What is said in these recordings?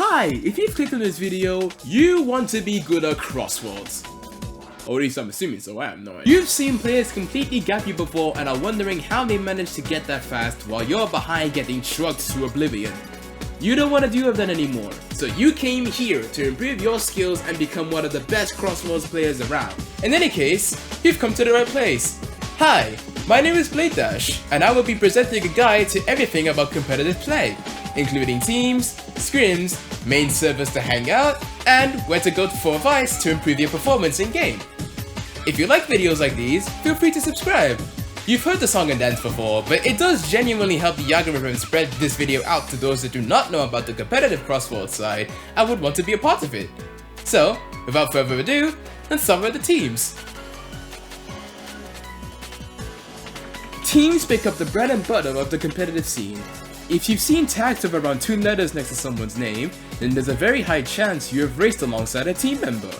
Hi, if you've clicked on this video, you want to be good at Crossworlds. Or at least I'm assuming so, I have no idea. You've seen players completely gap you before and are wondering how they managed to get that fast while you're behind getting shrugged to oblivion. You don't want to do that anymore, so you came here to improve your skills and become one of the best Crossworlds players around. In any case, you've come to the right place. Hi, my name is BladeDash, and I will be presenting a guide to everything about competitive play, including teams, scrims, main servers to hang out, and where to go for advice to improve your performance in game. If you like videos like these, feel free to subscribe. You've heard the song and dance before, but it does genuinely help the algorithm spread this video out to those that do not know about the competitive Crossworlds side and would want to be a part of it. So, without further ado, let's start with the teams. Teams make up the bread and butter of the competitive scene. If you've seen tags of around 2 letters next to someone's name, then there's a very high chance you have raced alongside a team member.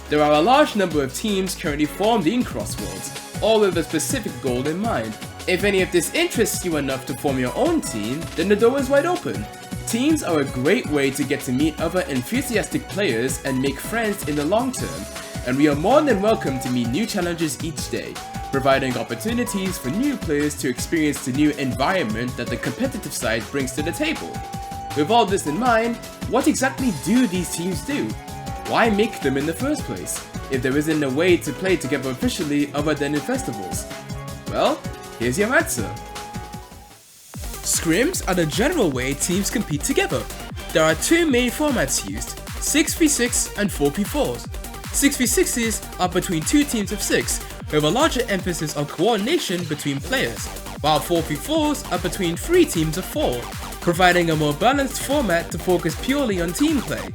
There are a large number of teams currently formed in Crossworlds, all with a specific goal in mind. If any of this interests you enough to form your own team, then the door is wide open. Teams are a great way to get to meet other enthusiastic players and make friends in the long term, and we are more than welcome to meet new challenges each day, providing opportunities for new players to experience the new environment that the competitive side brings to the table. With all this in mind, what exactly do these teams do? Why make them in the first place, if there isn't a way to play together officially other than in festivals? Well, here's your answer. Scrims are the general way teams compete together. There are 2 main formats used, 6v6 and 4v4s. 6v6s are between 2 teams of 6, with a larger emphasis on coordination between players, while 4v4s are between 3 teams of 4, providing a more balanced format to focus purely on team play.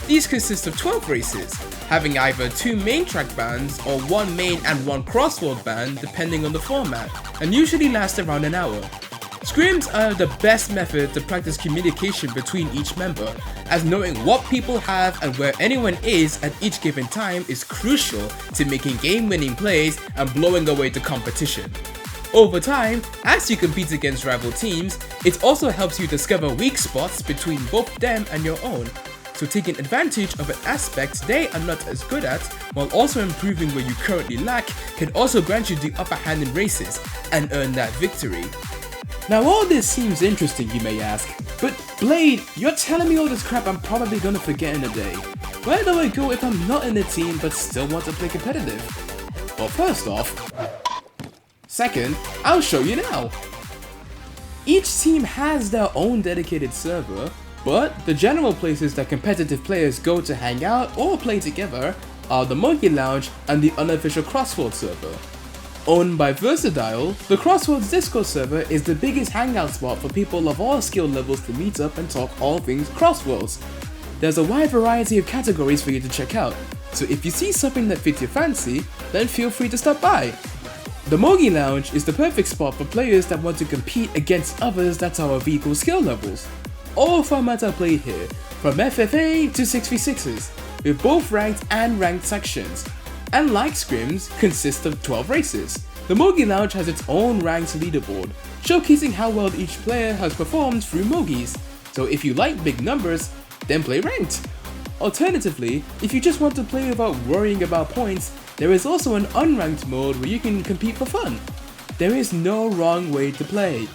These consist of 12 races, having either 2 main track bands or 1 main and 1 crossworld band depending on the format, and usually last around an hour. Scrims are the best method to practice communication between each member, as knowing what people have and where anyone is at each given time is crucial to making game-winning plays and blowing away the competition. Over time, as you compete against rival teams, it also helps you discover weak spots between both them and your own, so taking advantage of an aspect they are not as good at, while also improving where you currently lack, can also grant you the upper hand in races and earn that victory. Now all this seems interesting, you may ask, but Blade, you're telling me all this crap I'm probably gonna forget in a day. Where do I go if I'm not in a team but still want to play competitive? Well, first off, second, I'll show you now. Each team has their own dedicated server, but the general places that competitive players go to hang out or play together are the Monkey Lounge and the unofficial Crossworlds server. Owned by Versatile, the Crossworlds Discord server is the biggest hangout spot for people of all skill levels to meet up and talk all things Crossworlds. There's a wide variety of categories for you to check out, so if you see something that fits your fancy, then feel free to stop by. The Monkey Lounge is the perfect spot for players that want to compete against others that are of equal skill levels. All formats are played here, from FFA to 6v6s, with both ranked and ranked sections, and like scrims, consist of 12 races. The Mogi Lounge has its own ranked leaderboard, showcasing how well each player has performed through Mogis, so if you like big numbers, then play ranked. Alternatively, if you just want to play without worrying about points, there is also an unranked mode where you can compete for fun. There is no wrong way to play.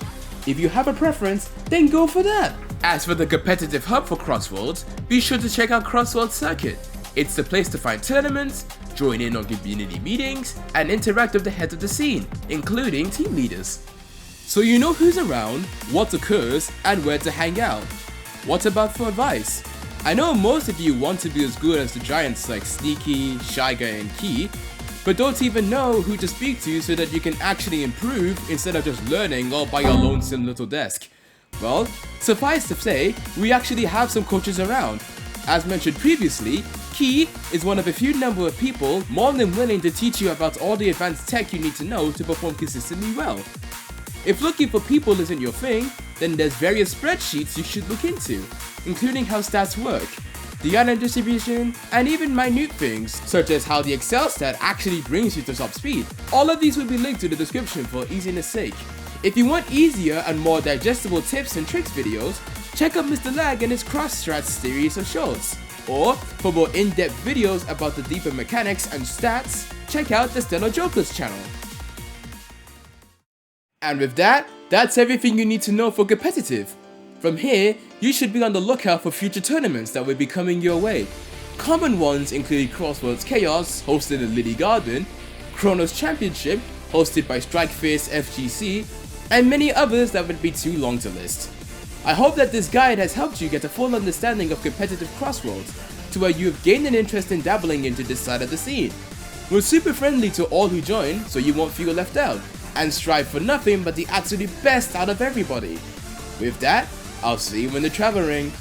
If you have a preference, then go for that. As for the competitive hub for Crossworlds, be sure to check out Crossworlds Circuit. It's the place to find tournaments, join in on community meetings, and interact with the heads of the scene, including team leaders. So you know who's around, what occurs, and where to hang out. What about for advice? I know most of you want to be as good as the giants like Sneaky, Shy Guy, and Key, but don't even know who to speak to so that you can actually improve instead of just learning all by your lonesome little desk. Well, suffice to say, we actually have some coaches around. As mentioned previously, Key is one of a few number of people more than willing to teach you about all the advanced tech you need to know to perform consistently well. If looking for people isn't your thing, then there's various spreadsheets you should look into, including how stats work, the item distribution, and even minute things, such as how the Excel stat actually brings you to top speed. All of these will be linked to the description for easiness sake. If you want easier and more digestible tips and tricks videos, check out Mr. Lag and his Crossworlds series of shorts. Or, for more in-depth videos about the deeper mechanics and stats, check out the Stellar Jokers channel. And with that, that's everything you need to know for competitive. From here, you should be on the lookout for future tournaments that will be coming your way. Common ones include Crossworlds Chaos, hosted in Lily Garden, Chronos Championship, hosted by Strikeface FGC, and many others that would be too long to list. I hope that this guide has helped you get a full understanding of competitive Crossworlds, to where you have gained an interest in dabbling into this side of the scene. We're super friendly to all who join, so you won't feel left out, and strive for nothing but the absolute best out of everybody. With that, I'll see you in the travel ring.